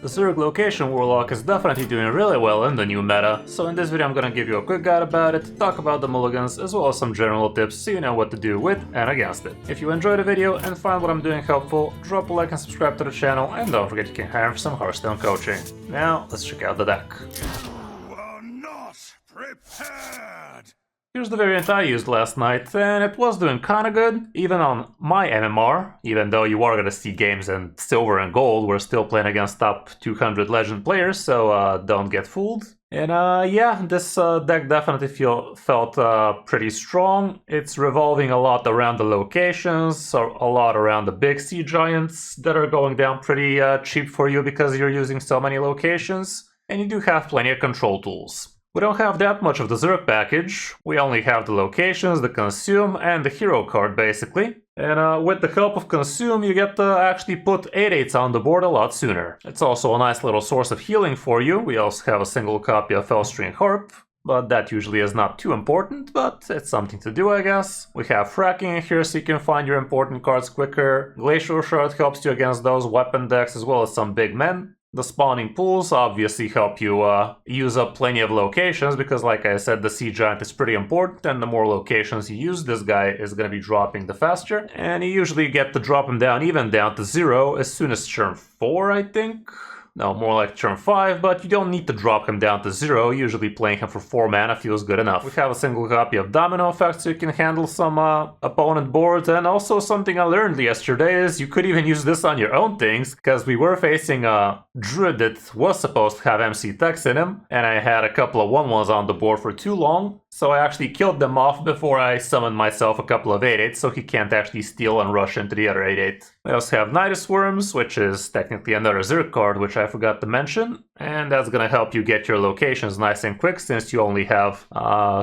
The Zerg location Warlock is definitely doing really well in the new meta, so in this video I'm gonna give you a quick guide about it, talk about the mulligans, as well as some general tips so you know what to do with and against it. If you enjoy the video and find what I'm doing helpful, drop a like and subscribe to the channel, and don't forget you can hire for some Hearthstone coaching. Now, let's check out the deck. You are not prepared! Here's the variant I used last night, and it was doing kinda good, even on my MMR, even though you are gonna see games in silver and gold, we're still playing against top 200 legend players, so don't get fooled. And yeah, this deck definitely felt pretty strong. It's revolving a lot around the locations, so a lot around the big sea giants that are going down pretty cheap for you because you're using so many locations, and you do have plenty of control tools. We don't have that much of the Zerg package, we only have the locations, the consume, and the hero card basically. And with the help of consume, you get to actually put 8/8s on the board a lot sooner. It's also a nice little source of healing for you. We also have a single copy of Fellstring Harp, but that usually is not too important, but it's something to do, I guess. We have fracking in here so you can find your important cards quicker. Glacial Shard helps you against those weapon decks as well as some big men. The spawning pools obviously help you use up plenty of locations because, like I said, the Sea Giant is pretty important, and the more locations you use, this guy is going to be dropping the faster. And you usually get to drop him down even down to 0 as soon as turn 4, I think. No, more like turn 5, but you don't need to drop him down to 0, usually playing him for 4 mana feels good enough. We have a single copy of Domino Effect so you can handle some opponent boards, and also something I learned yesterday is you could even use this on your own things, because we were facing a Druid that was supposed to have MC Tex in him, and I had a couple of 1/1s on the board for too long, so I actually killed them off before I summoned myself a couple of 8/8s so he can't actually steal and rush into the other 8/8. We also have Nidus Worms, which is technically another Zerg card, which I forgot to mention, and that's gonna help you get your locations nice and quick since you only have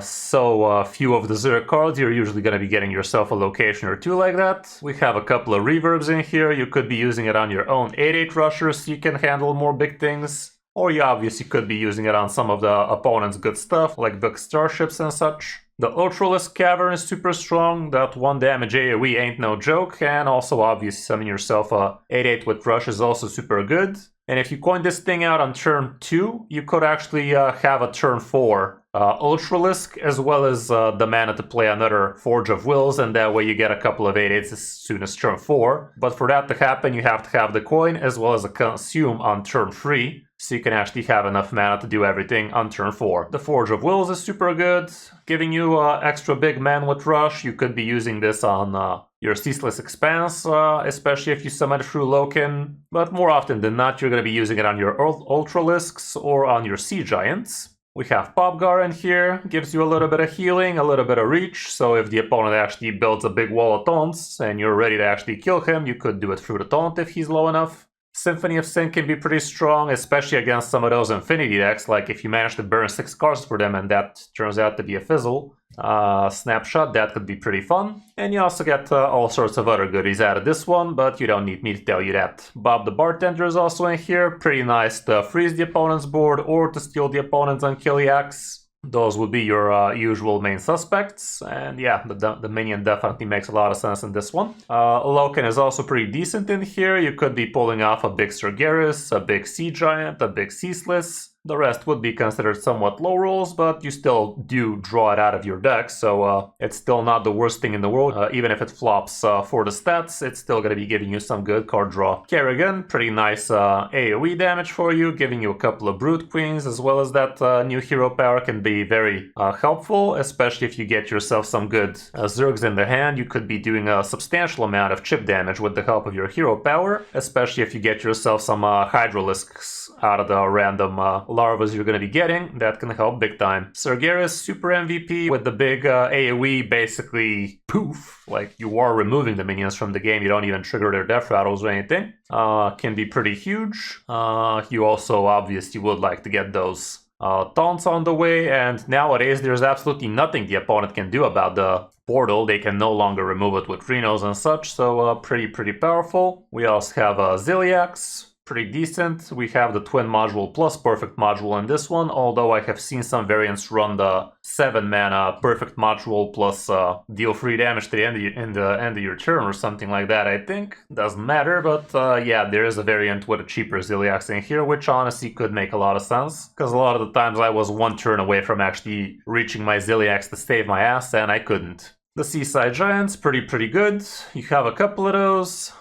so few of the Zerg cards. You're usually gonna be getting yourself a location or two like that. We have a couple of reverbs in here. You could be using it on your own 8/8 rushers so you can handle more big things. Or you obviously could be using it on some of the opponent's good stuff, like big starships and such. The Ultralisk Cavern is super strong, that 1 damage AoE ain't no joke, and also obviously summon yourself a 8/8 with Rush is also super good. And if you coin this thing out on turn 2, you could actually have a turn 4 Ultralisk, as well as the mana to play another Forge of Wills, and that way you get a couple of 8/8s as soon as turn 4. But for that to happen, you have to have the coin as well as a consume on turn 3, so you can actually have enough mana to do everything on turn 4. The Forge of Wills is super good, giving you extra big men with Rush. You could be using this on your Ceaseless Expanse, especially if you summon it through Loken, but more often than not you're going to be using it on your Ultralisks or on your Sea Giants. We have Popgar in here, gives you a little bit of healing, a little bit of reach, so if the opponent actually builds a big wall of taunts and you're ready to actually kill him, you could do it through the taunt if he's low enough. Symphony of Sin can be pretty strong, especially against some of those Infinity decks, like if you manage to burn 6 cards for them and that turns out to be a fizzle. Snapshot, that could be pretty fun. And you also get all sorts of other goodies out of this one, but you don't need me to tell you that. Bob the Bartender is also in here, pretty nice to freeze the opponent's board or to steal the opponent's Unkill-Axe. Those would be your usual main suspects, and yeah, the minion definitely makes a lot of sense in this one. Loken is also pretty decent in here. You could be pulling off a big Sargeras, a big Sea Giant, a big Ceaseless. The rest would be considered somewhat low rolls, but you still do draw it out of your deck, so it's still not the worst thing in the world. Even if it flops for the stats, it's still going to be giving you some good card draw. Kerrigan, pretty nice AoE damage for you, giving you a couple of Brood Queens, as well as that new hero power can be very helpful, especially if you get yourself some good Zergs in the hand. You could be doing a substantial amount of chip damage with the help of your hero power, especially if you get yourself some Hydralisks out of the random larvas you're going to be getting. That can help big time. Sargeras, super MVP with the big AoE, basically poof, like you are removing the minions from the game, you don't even trigger their death rattles or anything. Can be pretty huge. You also obviously would like to get those taunts on the way, and nowadays there's absolutely nothing the opponent can do about the portal. They can no longer remove it with Rhinos and such, so pretty powerful. We also have Ziliax. pretty decent. We have the twin module plus perfect module in this one, although I have seen some variants run the 7 mana perfect module plus deal free damage to the end of your turn or something like that, I think. Doesn't matter, but yeah, there is a variant with a cheaper Ziliax in here, which honestly could make a lot of sense, because a lot of the times I was one turn away from actually reaching my Ziliax to save my ass, and I couldn't. The Seaside Giants, pretty good. You have a couple of those.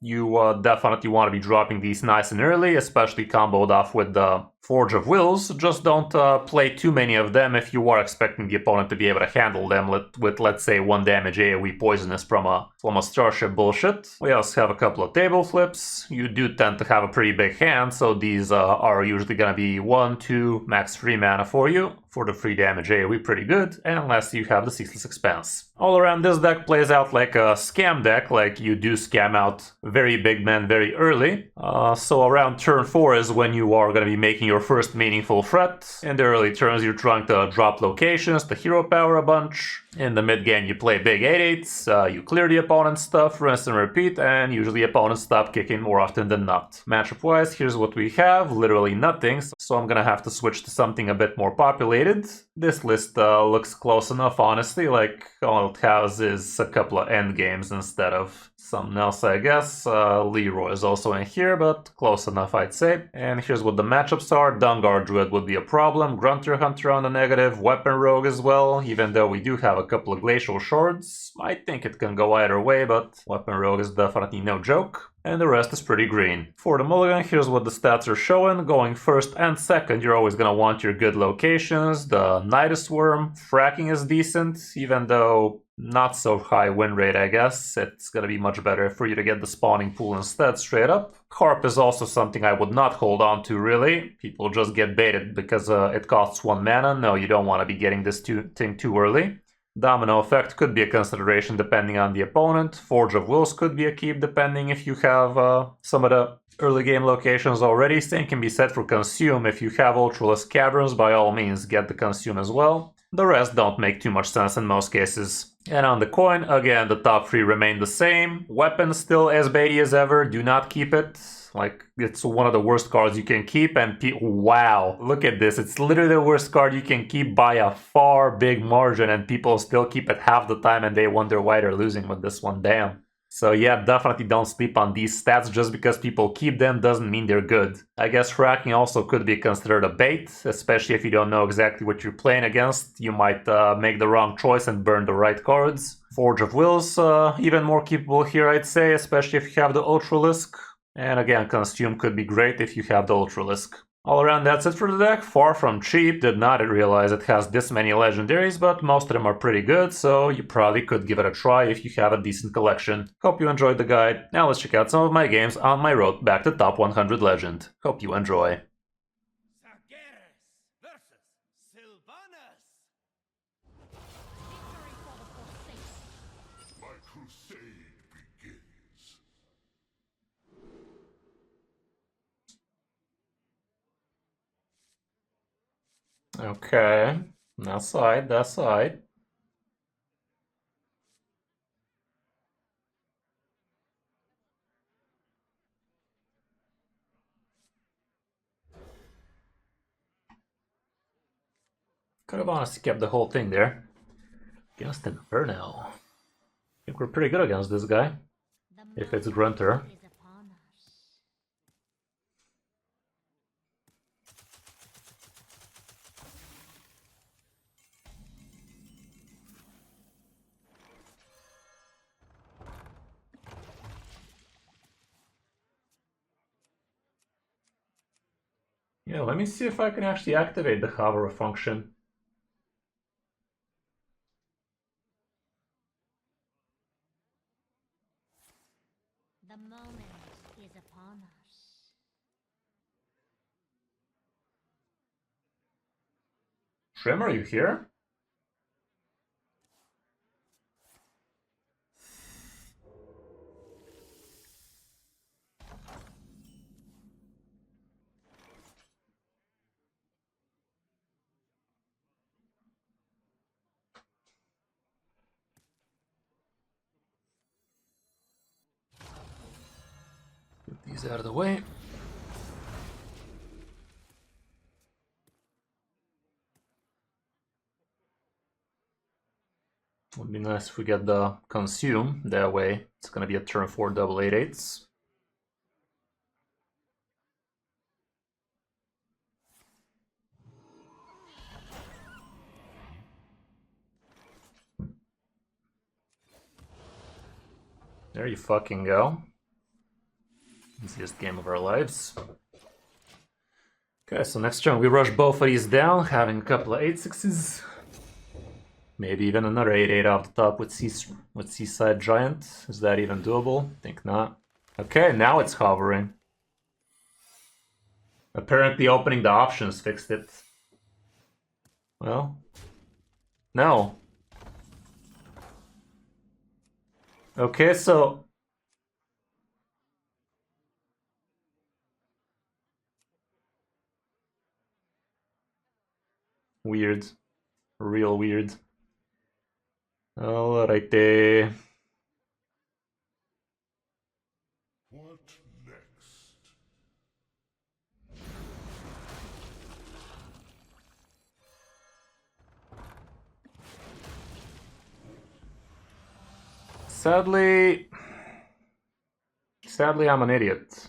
You definitely want to be dropping these nice and early, especially comboed off with the Forge of Wills. Just don't play too many of them if you are expecting the opponent to be able to handle them with let's say 1 damage AoE poisonous from a Starship bullshit. We also have a couple of table flips. You do tend to have a pretty big hand, so these are usually gonna be 1, 2, max 3 mana for you. For the 3 damage AoE, pretty good, unless you have the Ceaseless Expanse. All around, this deck plays out like a scam deck, like you do scam out very big men very early. So around turn 4 is when you are going to be making your first meaningful threat. In the early turns, you're trying to drop locations, to hero power a bunch. In the mid game, you play big 8/8s, you clear the opponent's stuff, rinse and repeat, and usually opponents stop kicking more often than not. Matchup wise, here's what we have, literally nothing, so I'm gonna have to switch to something a bit more populated. This list looks close enough, honestly, like all it has is a couple of end games instead of something else, I guess. Leroy is also in here, but close enough, I'd say. And here's what the matchups are. Dungar Druid would be a problem, Grunter Hunter on the negative, Weapon Rogue as well, even though we do have a couple of Glacial Shards. I think it can go either way, but Weapon Rogue is definitely no joke. And the rest is pretty green. For the mulligan, here's what the stats are showing. Going first and second, you're always gonna want your good locations. The Nidus Worm, fracking is decent, even though not so high win rate, I guess. It's gonna be much better for you to get the spawning pool instead, straight up. Carp is also something I would not hold on to, really. People just get baited because it costs 1 mana. No, you don't want to be getting this thing too early. Domino Effect could be a consideration depending on the opponent. Forge of Wills could be a keep depending if you have some of the early game locations already. Same can be said for Consume. If you have Ultralisk Caverns, by all means get the Consume as well. The rest don't make too much sense in most cases. And on the coin, again, the top 3 remain the same. Weapon still as baity as ever, do not keep it. Like, it's one of the worst cards you can keep, and wow, look at this. It's literally the worst card you can keep by a far big margin, and people still keep it half the time, and they wonder why they're losing with this one, damn. So yeah, definitely don't sleep on these stats. Just because people keep them doesn't mean they're good. I guess fracking also could be considered a bait, especially if you don't know exactly what you're playing against. You might make the wrong choice and burn the right cards. Forge of Wills, even more keepable here, I'd say, especially if you have the Ultralisk. And again, Consume could be great if you have the Ultralisk. All around, that's it for the deck. Far from cheap, did not realize it has this many legendaries, but most of them are pretty good, so you probably could give it a try if you have a decent collection. Hope you enjoyed the guide. Now let's check out some of my games on my road back to top 100 legend. Hope you enjoy. Okay, that side, that side. Could have honestly kept the whole thing there. Against Inferno. I think we're pretty good against this guy. If it's Grunter. Yeah, let me see if I can actually activate the hover function. The moment is upon us. Trim, are you here? Get these out of the way. Would be nice if we get the consume. That way, it's gonna be a turn 4 double 8/8s. There you fucking go. Easiest game of our lives. Okay, so next turn we rush both of these down, having a couple of 8/6s. Maybe even another 8/8 off the top with Seaside Giant. Is that even doable? Think not. Okay, now it's hovering. Apparently opening the options fixed it. Well, no. Okay, so... Weird. Real weird. Alrighty. What next? Sadly, I'm an idiot.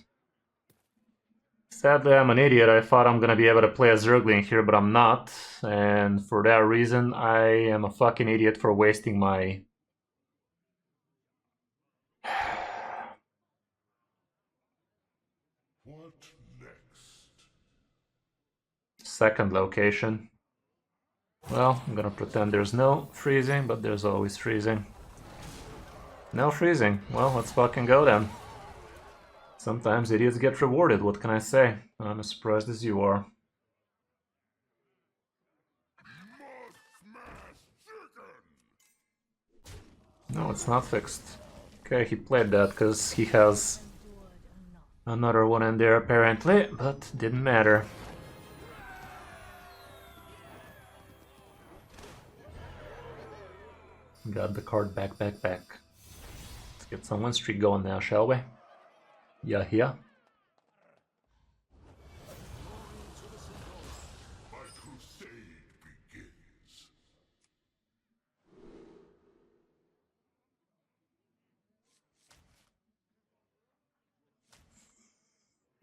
Sadly, I'm an idiot. I thought I'm gonna be able to play a Zergling here, but I'm not. And for that reason, I am a fucking idiot for wasting my... What next? second location. Well, I'm gonna pretend there's no freezing, but there's always freezing. No freezing. Well, let's fucking go then. Sometimes idiots get rewarded, what can I say? I'm as surprised as you are. No, it's not fixed. Okay, he played that because he has another one in there apparently, but didn't matter. Got the card back. Let's get some win streak going now, shall we? Yeah. My crusade begins.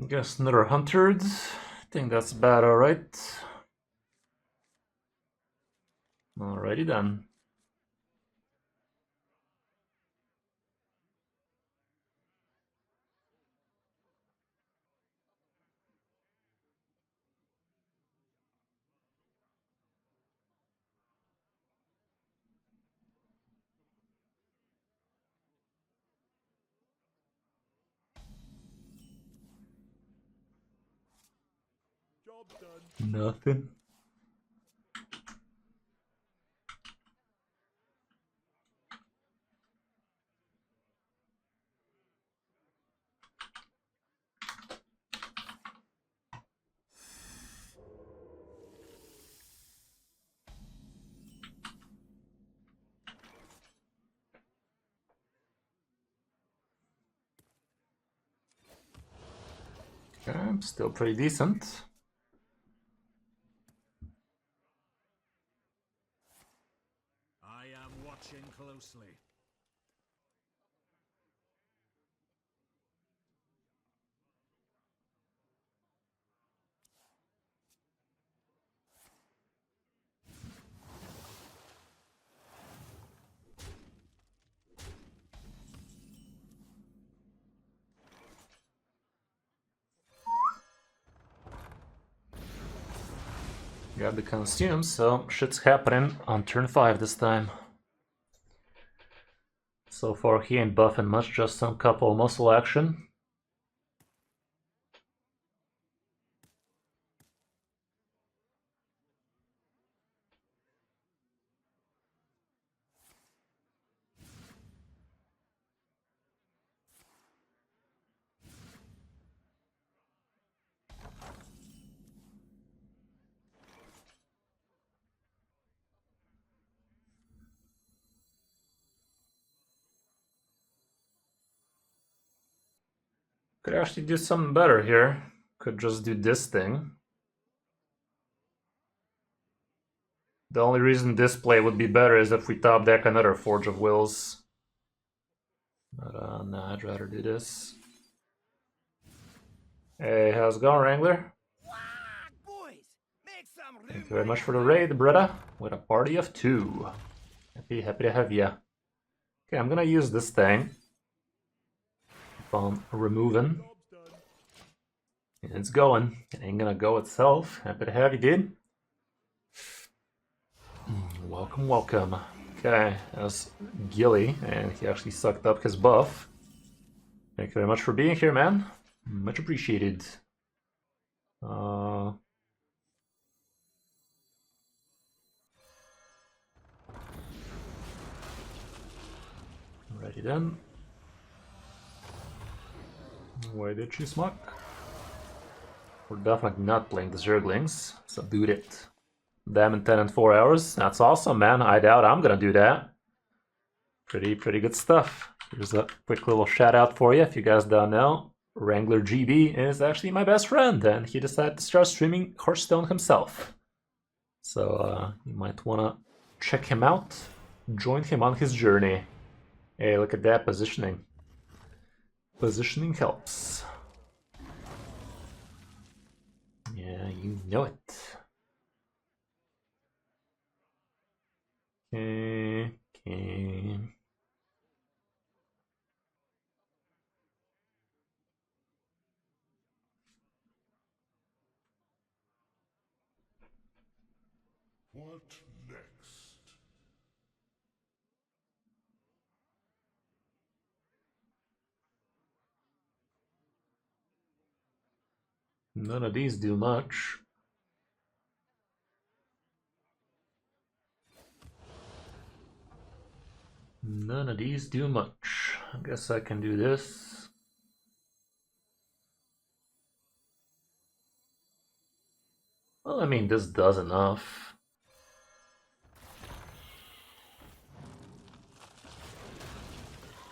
Guess another 100. I think that's about alright. Alrighty then. Job done. Nothing. Okay, still pretty decent. I am watching closely. Got the consume, so shit's happening on turn 5 this time. So far he ain't buffing much, just some couple muscle action. Could actually do something better here. Could just do this thing. The only reason this play would be better is if we top deck another Forge of Wills. But no, I'd rather do this. Hey, how's it going, Wrangler? Thank you very much for the raid, brother. With a party of 2. Happy to have ya. Okay, I'm gonna use this thing. Keep on removing. And it's going. It ain't gonna go itself. Happy to have you, dude. Welcome, welcome. Okay, that's Gilly, and he actually sucked up his buff. Thank you very much for being here, man. Much appreciated. Alrighty then. Why did she smuck? We're definitely not playing the Zerglings, so boot it. Them in 10 and 4 hours. That's awesome, man. I doubt I'm gonna do that. Pretty good stuff. Here's a quick little shout out for you if you guys don't know. Wrangler GB is actually my best friend, and he decided to start streaming Hearthstone himself. So you might wanna check him out, join him on his journey. Hey, look at that positioning. Positioning helps. Yeah, you know it. Okay. What next? None of these do much. None of these do much. I guess I can do this. Well, I mean, this does enough.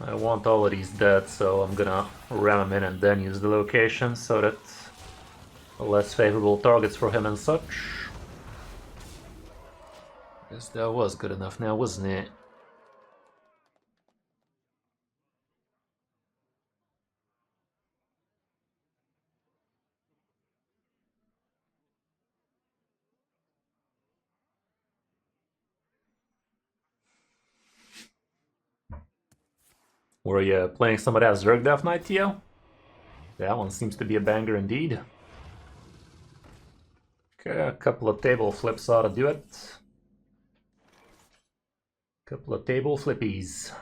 I want all of these dead, so I'm gonna ram them in and then use the location so that less favorable targets for him and such. Guess that was good enough now, wasn't it? Were you playing some of that Zerg Death Knight, Tio? That one seems to be a banger indeed. Okay, a couple of table flips ought to do it. Couple of table flippies.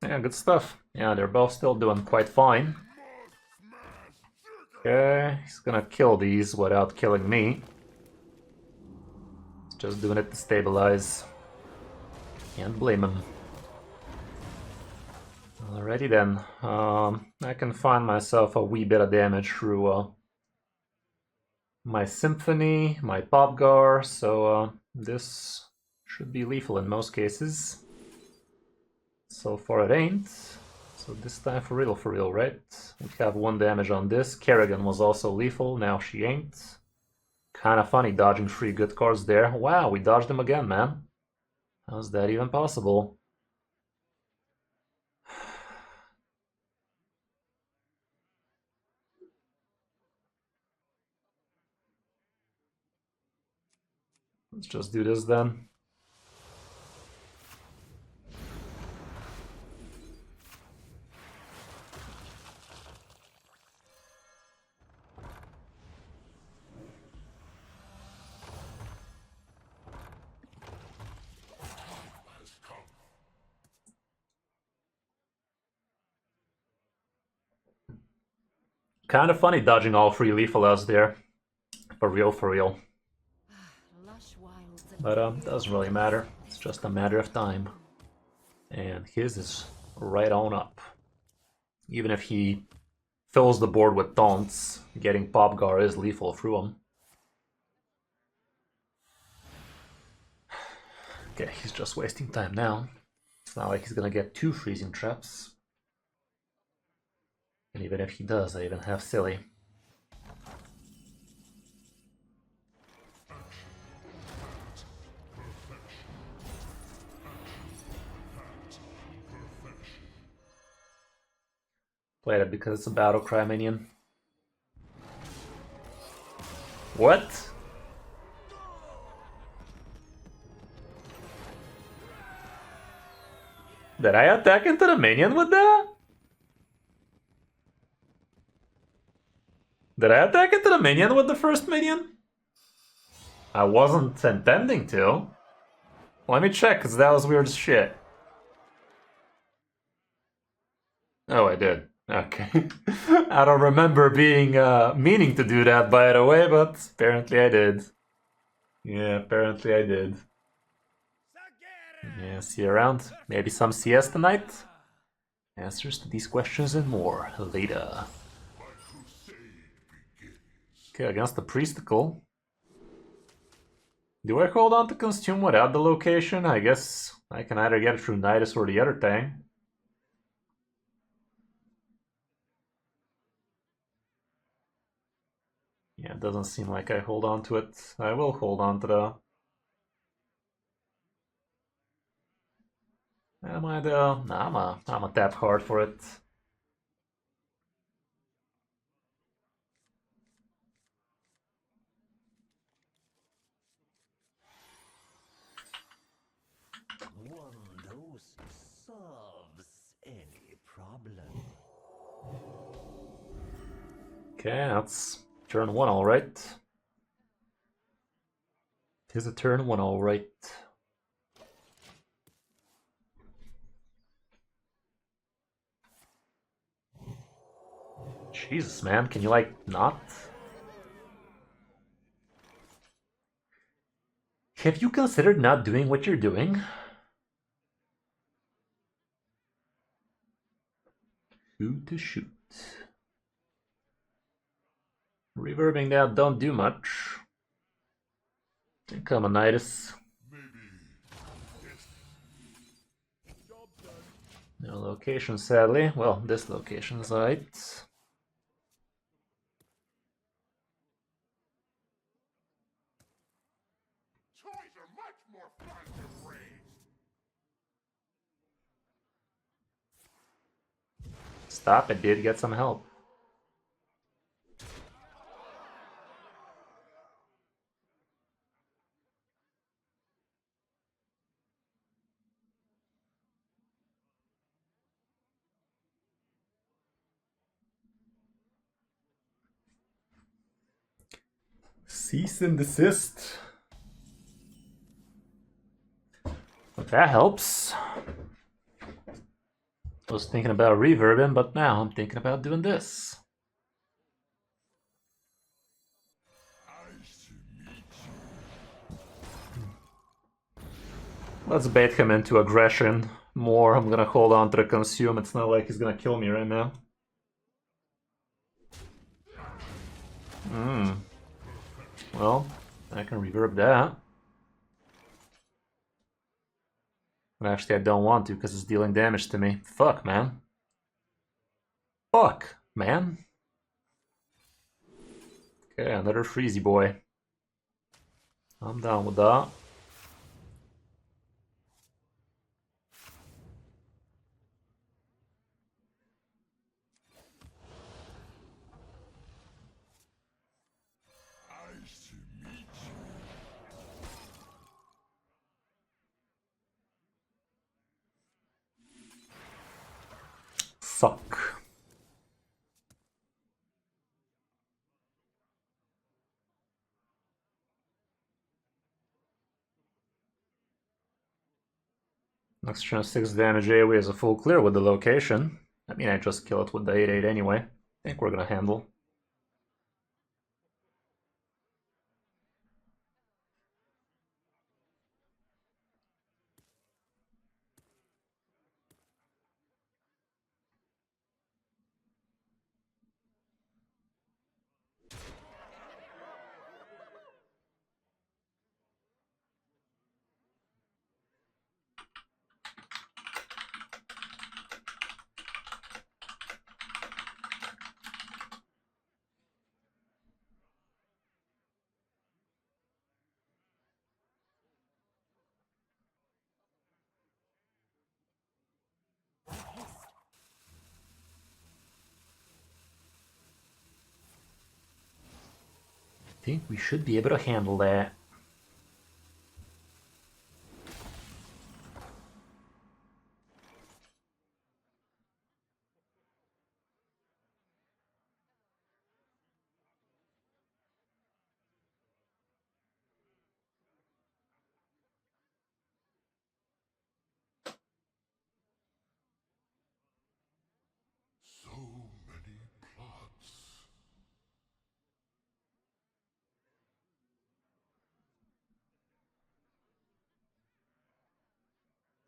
Yeah, good stuff. Yeah, they're both still doing quite fine. Okay, he's gonna kill these without killing me. He's just doing it to stabilize. Can't blame him. Alrighty then. I can find myself a wee bit of damage through my Symphony, my Popgar, so this should be lethal in most cases. So far it ain't. So this time for real, right? We have 1 damage on this. Kerrigan was also lethal, now she ain't. Kinda funny dodging 3 good cards there. Wow, we dodged them again, man. How's that even possible? Let's just do this then. Kind of funny dodging all 3 lethal outs there. For real. But doesn't really matter. It's just a matter of time. And his is right on up. Even if he fills the board with taunts, getting Popgar is lethal through him. Okay, he's just wasting time now. It's not like he's gonna get 2 freezing traps. And even if he does, I even have silly. Played it because it's a battle cry minion. What? Did I attack into the minion with that? Did I attack into the minion with the first minion? I wasn't intending to. Let me check, because that was weird as shit. Oh, I did. Okay. I don't remember being meaning to do that, by the way, but apparently I did. Yeah, apparently I did. Yeah, see you around. Maybe some CS tonight? Answers to these questions and more later. Okay, against the Priesticle. Do I hold on to Consume without the location? I guess I can either get it through Nidus or the other thing. Yeah, it doesn't seem like I hold on to it. I will hold on to the... Am I though? Nah, I'm a tap hard for it. One dose solves any problem. Okay, that's turn 1 alright. Tis a turn 1 alright. Jesus, man, can you, like, not? Have you considered not doing what you're doing? Who to shoot? Reverbing that don't do much. Come on, Nidus. No location, sadly. Well, this location's right. Toys are much more fun to raise. Stop it, dude. Get some help. Cease and desist. If that helps. I was thinking about reverbing, but now I'm thinking about doing this. Let's bait him into aggression more. I'm gonna hold on to the consume. It's not like he's gonna kill me right now. Well, I can reverb that. But actually, I don't want to because it's dealing damage to me. Fuck, man. Fuck, man. Okay, another freezy boy. I'm down with that. Suck. Next turn 6 damage AoE is a full clear with the location. I mean, I just kill it with the 8/8 anyway. I think we're gonna handle. think we should be able to handle that. So many plots.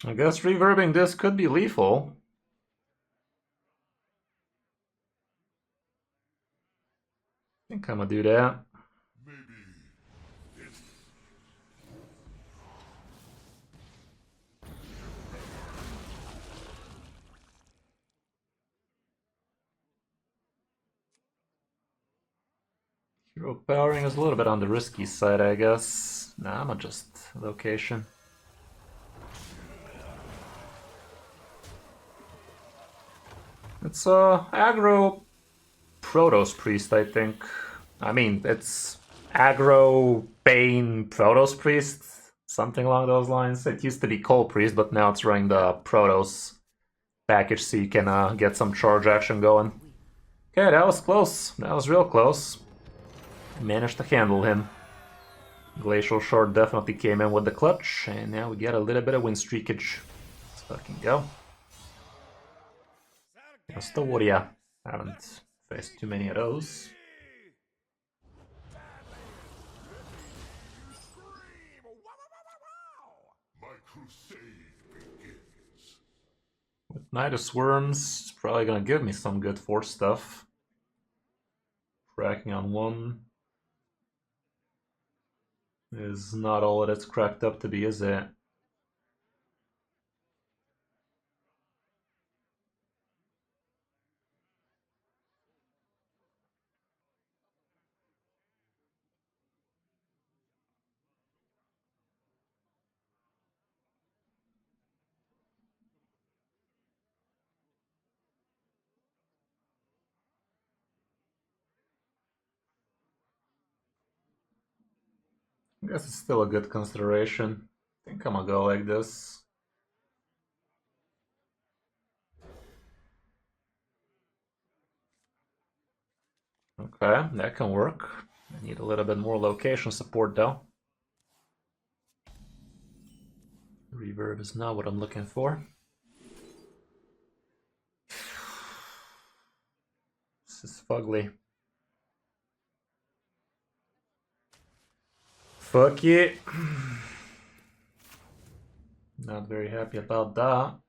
I guess reverbing this could be lethal. I think I'm gonna do that. Maybe this. Hero powering is a little bit on the risky side, I guess. Nah, I'm gonna just location. It's aggro Protoss Priest, I think. I mean, it's aggro Bane Protoss Priest, something along those lines. It used to be Cold Priest, but now it's running the Protoss package so you can get some charge action going. Okay, that was close. That was real close. Managed to handle him. Glacial Shard definitely came in with the clutch, and now we get a little bit of win streakage. Let's fucking go. Just a warrior. Haven't faced too many of those. My crusade begins. With Night of Swarms, it's probably gonna give me some good force stuff. Cracking on one is not all that it's cracked up to be, is it? I guess it's still a good consideration. I think I'm gonna go like this. Okay, that can work. I need a little bit more location support though. Reverb is not what I'm looking for. This is fugly. Fuck it. Not very happy about that.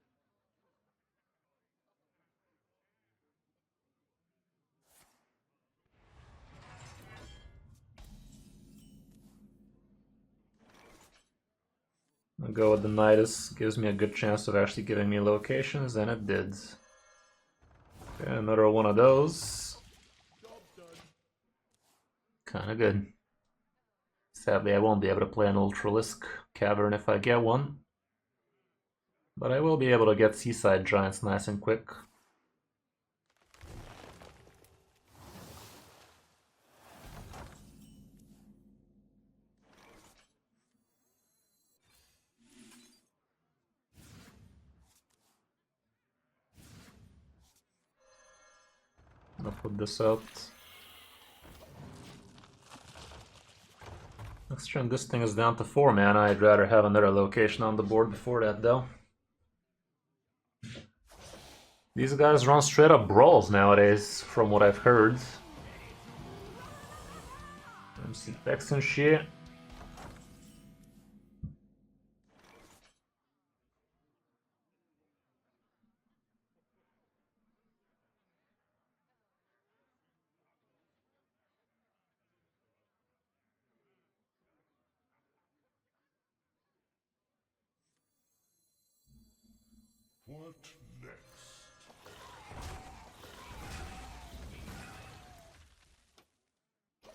I'll go with the Nidus. Gives me a good chance of actually giving me locations, and it did. Okay, another one of those. Kinda good. Sadly, I won't be able to play an Ultralisk Cavern if I get one. But I will be able to get Seaside Giants nice and quick. I'll put this out. Next turn this thing is down to 4 mana. I'd rather have another location on the board before that though. These guys run straight up brawls nowadays, from what I've heard. MC Pex and shit. What next?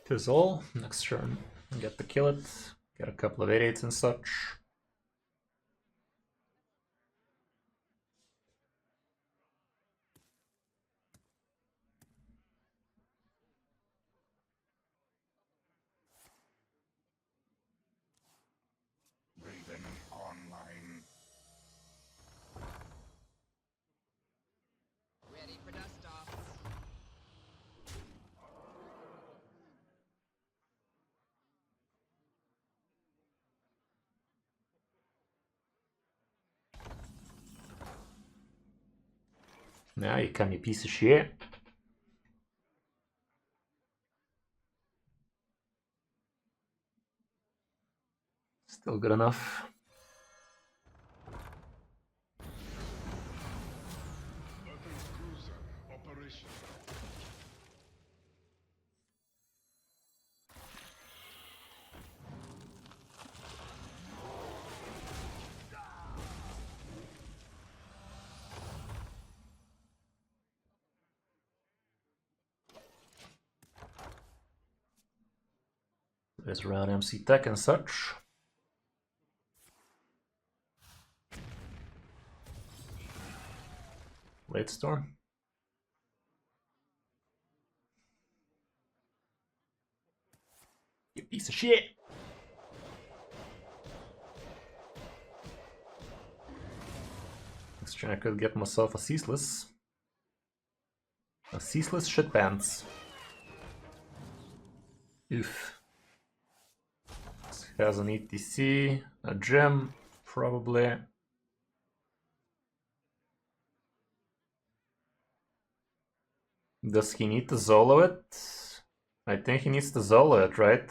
Tis all. Next turn. Get to kill it. Get a couple of 8/8s and such. Now you come, you piece of shit. Still good enough. Operation. There's around MC Tech and such. Late storm. You piece of shit. Next turn I could get myself a ceaseless. A ceaseless shit pants. Oof. This has an ETC, a gem, probably. Does he need to Zolo it? I think he needs to Zolo it, right?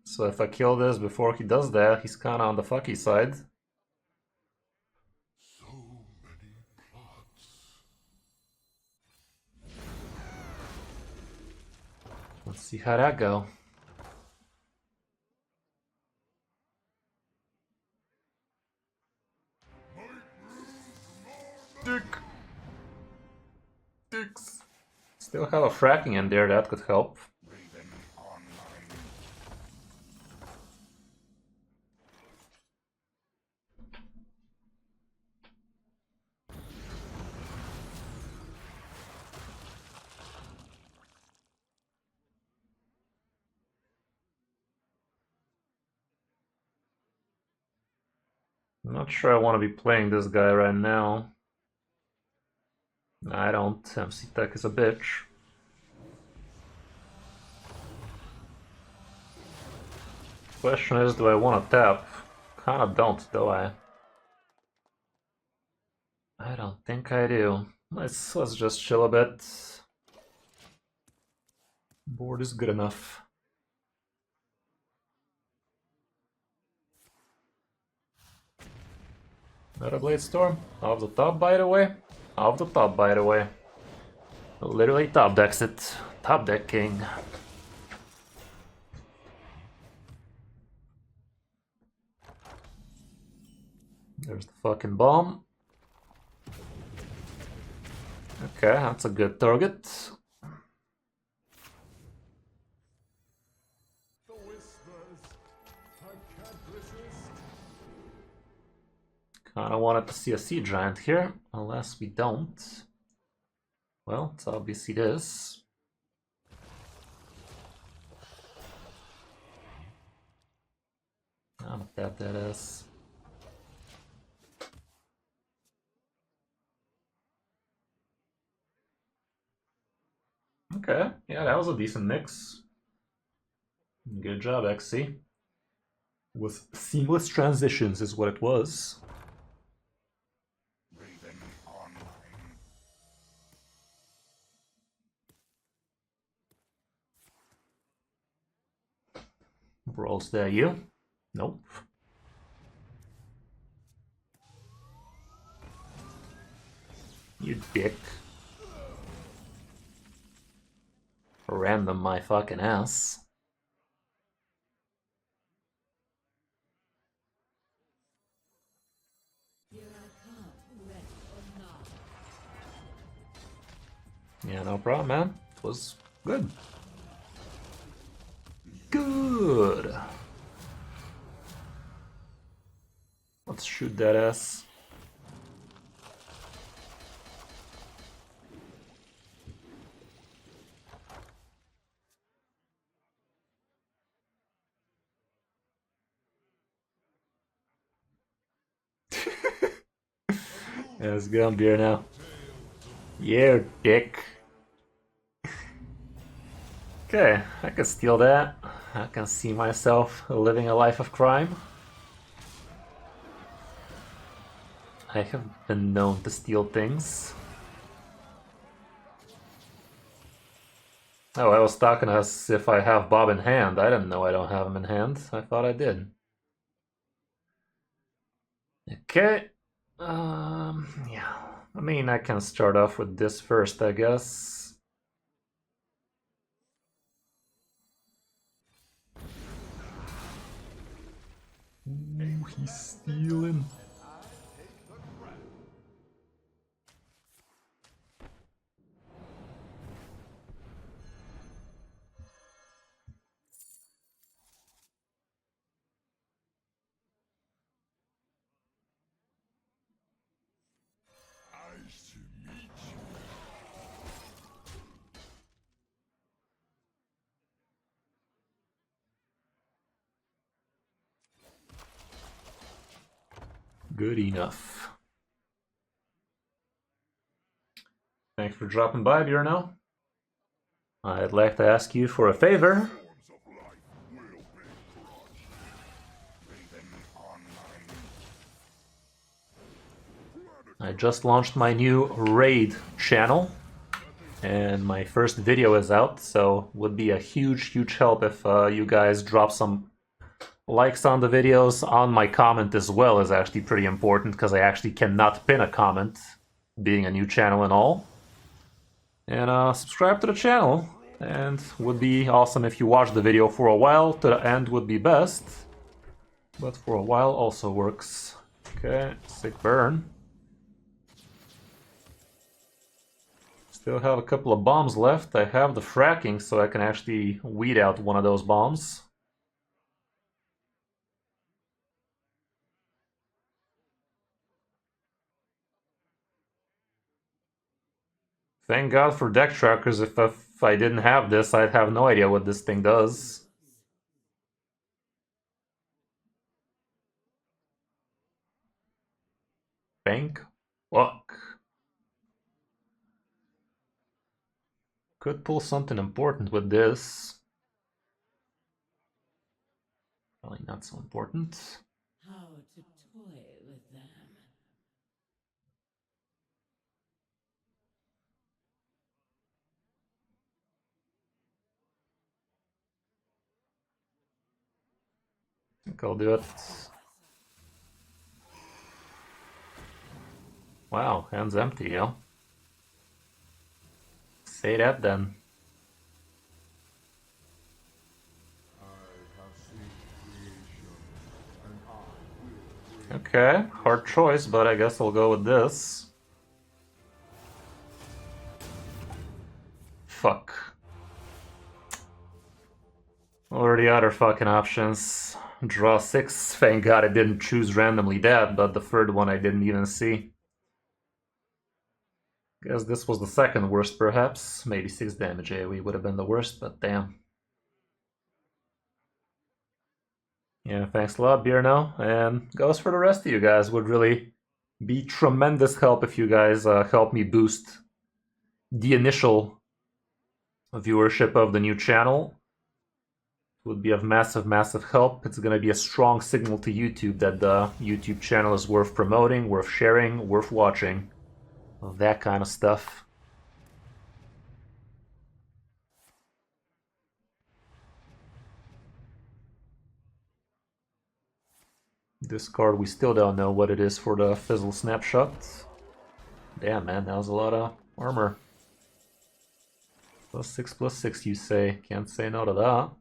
So if I kill this before he does that, he's kinda on the fucky side. So many plots. Let's see how that go. Dick. Dicks. Still have a fracking in there, that could help. Raven online. I'm not sure I want to be playing this guy right now. I don't. MC Tech is a bitch. Question is, do I want to tap? Kinda don't, do I? I don't think I do. Let's just chill a bit. Board is good enough. Meta Blade Storm. Off the top, by the way. Off the top, by the way. Literally top decks it. Top deck king. There's the fucking bomb. Okay, that's a good target. The whispers. I can't resist. Kinda wanted to see a Sea Giant here, unless we don't. Well, it's obviously this. I'm gonna tap that ass. Okay, yeah, that was a decent mix. Good job, XC. With seamless transitions is what it was. Raven online. Rolls there, you? Nope. You dick. Random my fucking ass. Yeah, no problem, man. It was good. Good. Let's shoot that ass. Yeah, let's get on beer now. Yeah, dick. Okay, I can steal that. I can see myself living a life of crime. I have been known to steal things. Oh, I was talking as if I have Bob in hand. I didn't know I don't have him in hand. I thought I did. Okay. Yeah. I mean, I can start off with this first, I guess. Ooh, he's stealing. Nice to meet you. Good enough. Thanks for dropping by, Bjorno. I'd like to ask you for a favor. Forms of life will be crushed. Raven online. I just launched my new raid channel, and my first video is out, so would be a huge help if you guys drop some likes on the videos. On my comment as well is actually pretty important, because I actually cannot pin a comment, being a new channel and all. And subscribe to the channel, and would be awesome if you watch the video for a while. To the end would be best, but for a while also works. Okay, sick burn. Still have a couple of bombs left. I have the fracking, so I can actually weed out one of those bombs. Thank God for deck trackers. If I didn't have this, I'd have no idea what this thing does. Bank? Fuck. Could pull something important with this. Probably not so important. How to toy with them. I think I'll do it. Wow, hand's empty, yo. Say that then. Okay, hard choice, but I guess I'll go with this. Fuck. What are the other fucking options? Draw 6. Thank God I didn't choose randomly that, but the third one I didn't even see. Guess this was the second worst, perhaps. Maybe 6 damage AoE would have been the worst, but damn. Yeah, thanks a lot, Bjorno. And goes for the rest of you guys. Would really be tremendous help if you guys help me boost the initial viewership of the new channel. It would be of massive help. It's going to be a strong signal to YouTube that the YouTube channel is worth promoting, worth sharing, worth watching. That kind of stuff. This card, we still don't know what it is for the Fizzle Snapshot. Damn, man, that was a lot of armor. +6/+6, you say. Can't say no to that.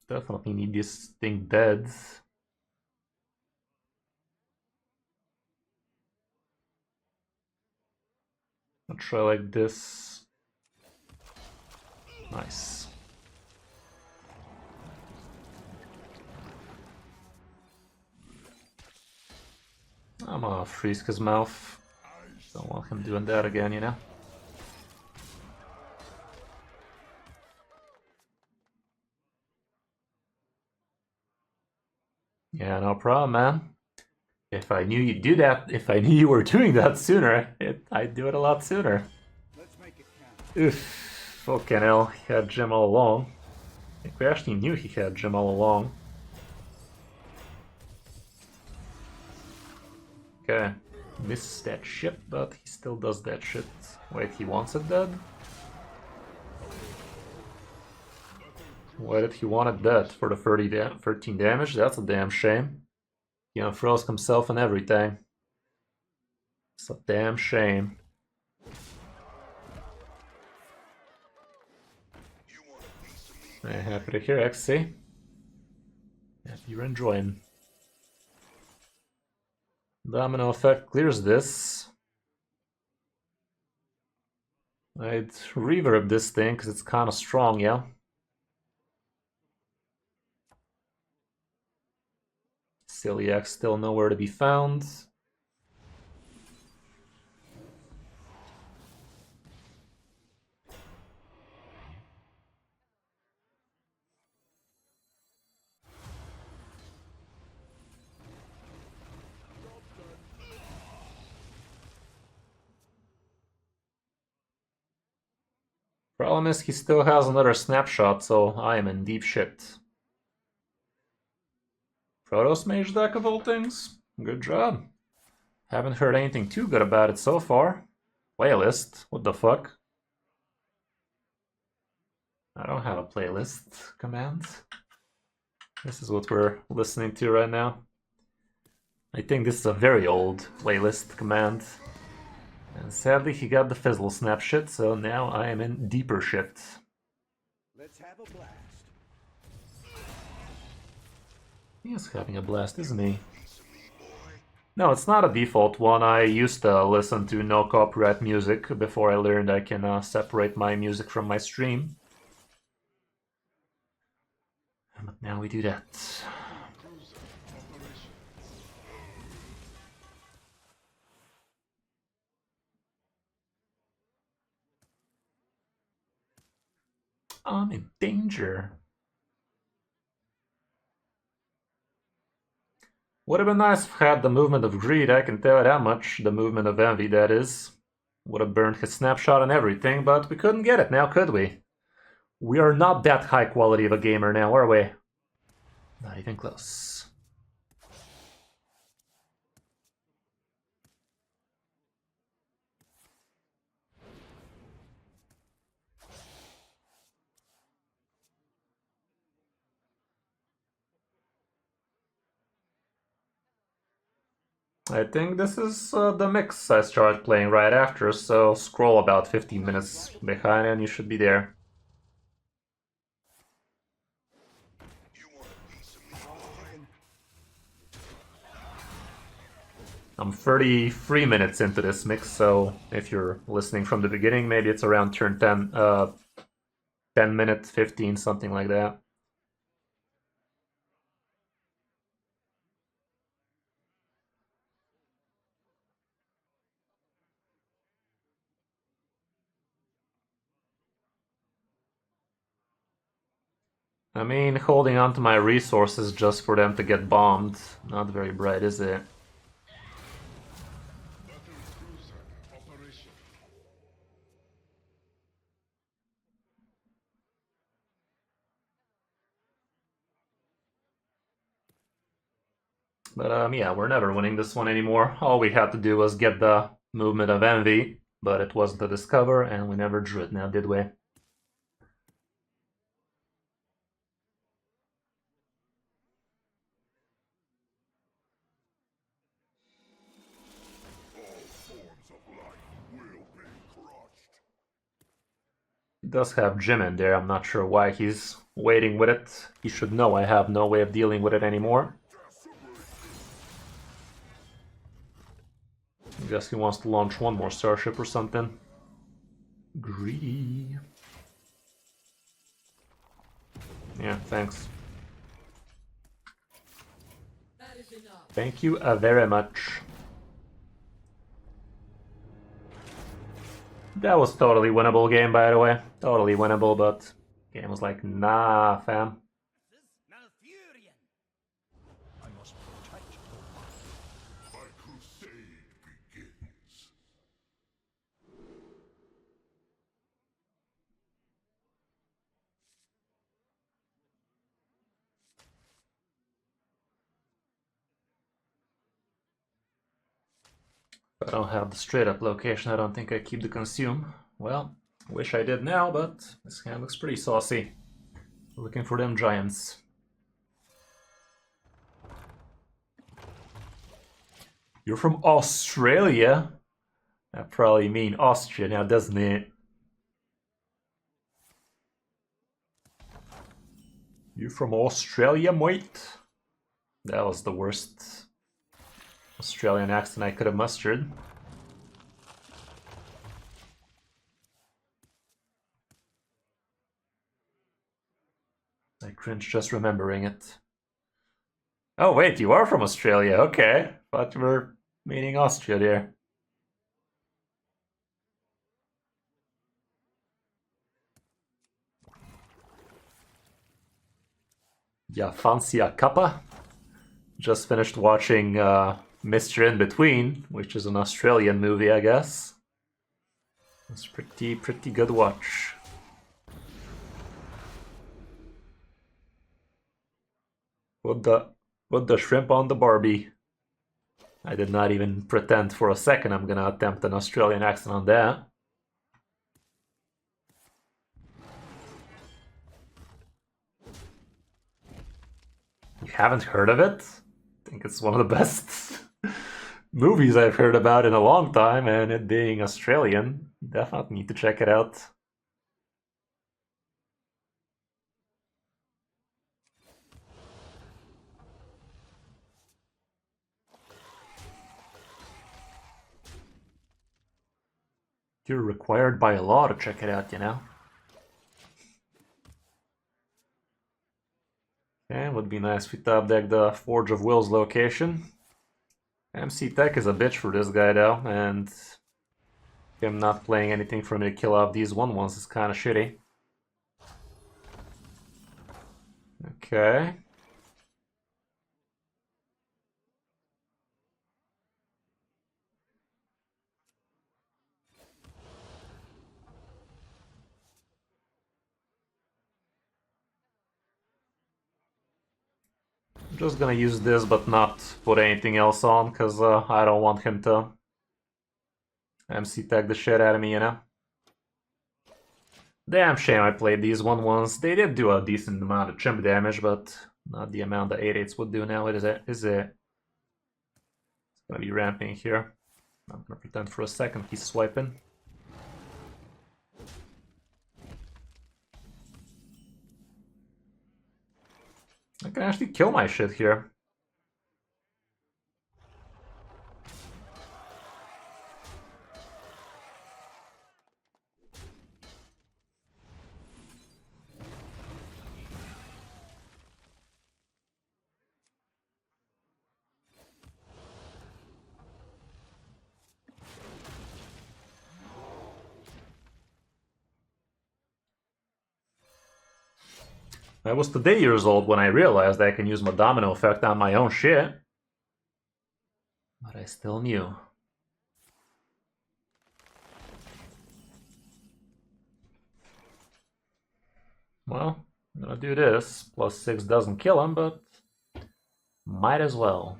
Definitely need this thing dead. I'll try like this. Nice. I'm gonna freeze his mouth. Don't want him doing that again, you know? Yeah, no problem, man. If I knew you'd do that, if I knew you were doing that sooner, I'd do it a lot sooner. Let's make it count. Oof, fucking hell, he had Gem all along. I think we actually knew he had Gem all along. Okay, missed that shit, but he still does that shit. Wait, he wants it dead? Why did he want it dead? For the 13 damage? That's a damn shame. He unfroze himself and everything. It's a damn shame. Happy to hear, XC. Happy you're enjoying. Domino effect clears this. I'd reverb this thing because it's kind of strong, yeah? Celiac still nowhere to be found. Problem is he still has another snapshot, so I am in deep shit. Protos Mage deck of all things? Good job. Haven't heard anything too good about it so far. Playlist? What the fuck? I don't have a playlist command. This is what we're listening to right now. I think this is a very old playlist command. And sadly he got the fizzle snap shit, so now I am in deeper shit. Let's have a blast. He is having a blast, isn't he? No, it's not a default one. I used to listen to no copyright music before I learned I can separate my music from my stream. But now we do that. I'm in danger. Would have been nice if I had the movement of greed, I can tell you that much. The movement of envy, that is. Would have burned his snapshot and everything, but we couldn't get it now, could we? We are not that high quality of a gamer now, are we? Not even close. I think this is the mix I started playing right after, so scroll about 15 minutes behind and you should be there. I'm 33 minutes into this mix, so if you're listening from the beginning, maybe it's around turn 10, 10 minutes, 15, something like that. I mean, holding on to my resources just for them to get bombed, not very bright, is it? But yeah, we're never winning this one anymore. All we had to do was get the movement of envy, but it wasn't a discover, and we never drew it now, did we? He does have Jim in there, I'm not sure why he's waiting with it. He should know I have no way of dealing with it anymore. I guess he wants to launch one more starship or something. Greedy. Yeah, thanks. That is enough. Thank you very much. That was totally winnable game, by the way. Totally winnable, but game was like, nah, fam. I must protect my crusade begins. I don't have the straight up location. I don't think I keep the consume. Well, wish I did now, but this hand looks pretty saucy. Looking for them giants. You're from Australia? That probably mean Austria now, doesn't it? You from Australia, mate? That was the worst Australian accent I could have mustered. I cringe just remembering it. Oh wait, you are from Australia, okay. Thought you were meaning Austria there. Ja, fancy a cuppa? Just finished watching Mr. In Between, which is an Australian movie, I guess. It's pretty good watch. Put the shrimp on the Barbie. I did not even pretend for a second I'm gonna attempt an Australian accent on that. You haven't heard of it? I think it's one of the best movies I've heard about in a long time, and it being Australian, definitely need to check it out. You're required by law to check it out, you know? Okay, would be nice if we top deck the Forge of Will's location. MC Tech is a bitch for this guy though, and him not playing anything for me to kill off these 1/1s is kind of shitty. Okay. I'm just gonna use this but not put anything else on, because I don't want him to MC tag the shit out of me, you know? Damn shame I played these 1/1s. They did do a decent amount of chimp damage, but not the amount the 8/8s would do now, is it? It's gonna be ramping here. I'm gonna pretend for a second he's swiping. I can actually kill my shit here. I was today years old when I realized I can use my domino effect on my own shit. But I still knew. Well, I'm gonna do this. +6 doesn't kill him, but might as well.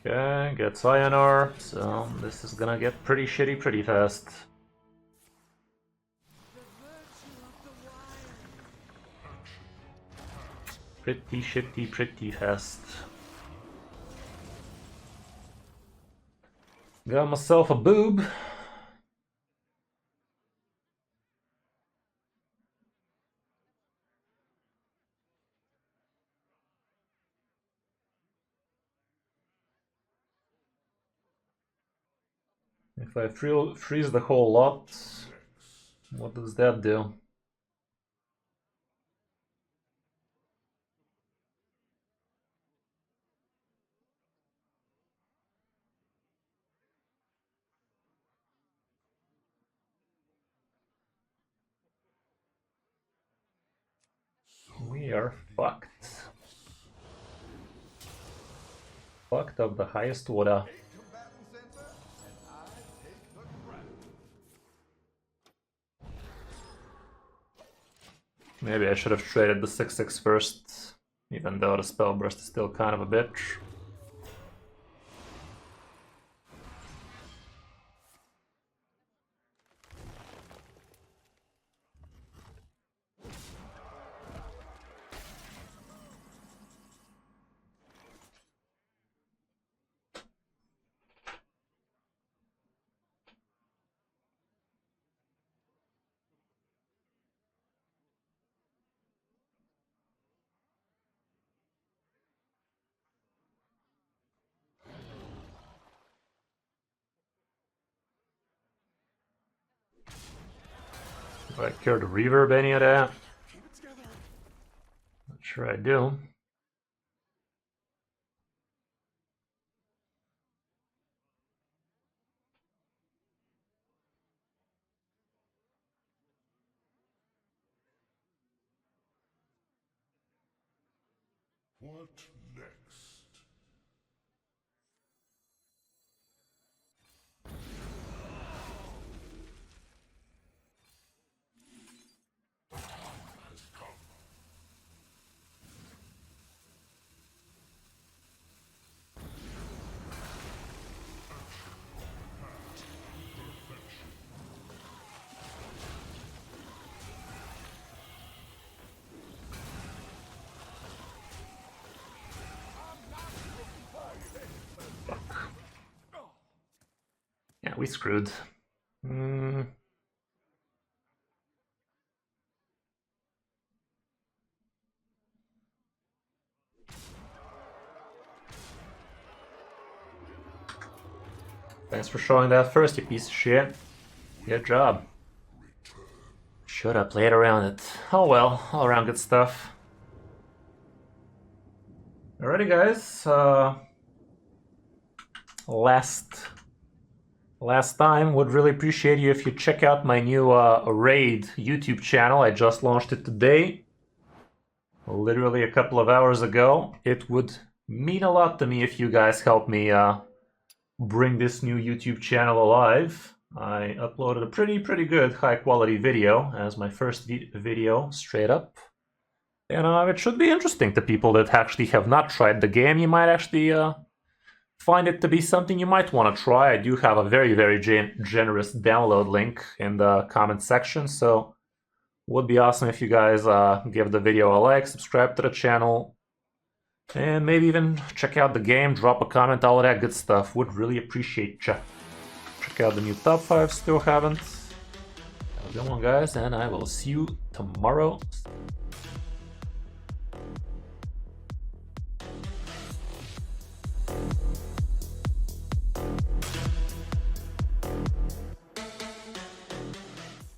Okay, get Sayonara, so this is gonna get pretty shitty pretty fast. Pretty shitty pretty fast. Got myself a boob. If I freeze the whole lot, what does that do? We are fucked. Fucked of the highest order. Combatant center, and I take the crown. Maybe I should have traded the 6/6 first, even though the spell burst is still kind of a bitch. Do I care to reverb any of that? Not sure I do. What next? Has come. Yeah, we screwed. Thanks for showing that first, you piece of shit. Good job. Should have played around it. Oh well, all around good stuff. Alrighty guys, last time, would really appreciate you if you check out my new Raid YouTube channel. I just launched it today, literally a couple of hours ago. It would mean a lot to me if you guys help me bring this new YouTube channel alive. I uploaded a pretty good high quality video as my first video straight up. And it should be interesting to people that actually have not tried the game. You might actually find it to be something you might want to try. I do have a very generous download link in the comment section, so would be awesome if you guys give the video a like, subscribe to the channel, and maybe even check out the game, drop a comment, all of that good stuff. Would really appreciate ya. Check out the new top 5, still haven't. Have a good one guys, and I will see you tomorrow.